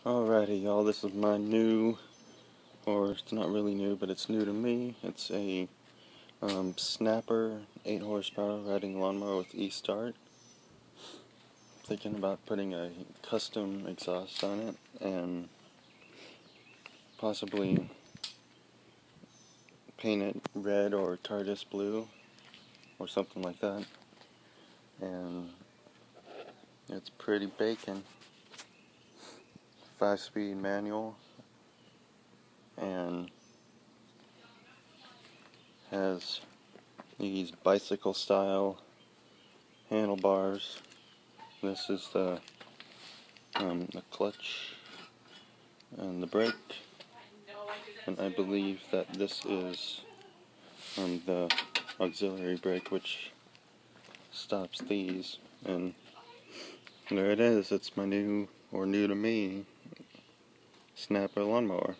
Alrighty, y'all, this is my new, or it's not really new, but it's new to me. It's a Snapper 8 horsepower riding lawnmower with e-start. Thinking about putting a custom exhaust on it and possibly paint it red or TARDIS blue or something like that. And it's pretty bacon. 5-speed manual and has these bicycle style handlebars. This is the clutch and the brake, and I believe that this is the auxiliary brake, which stops these. And there it is. It's my new to me Snapper lawnmower.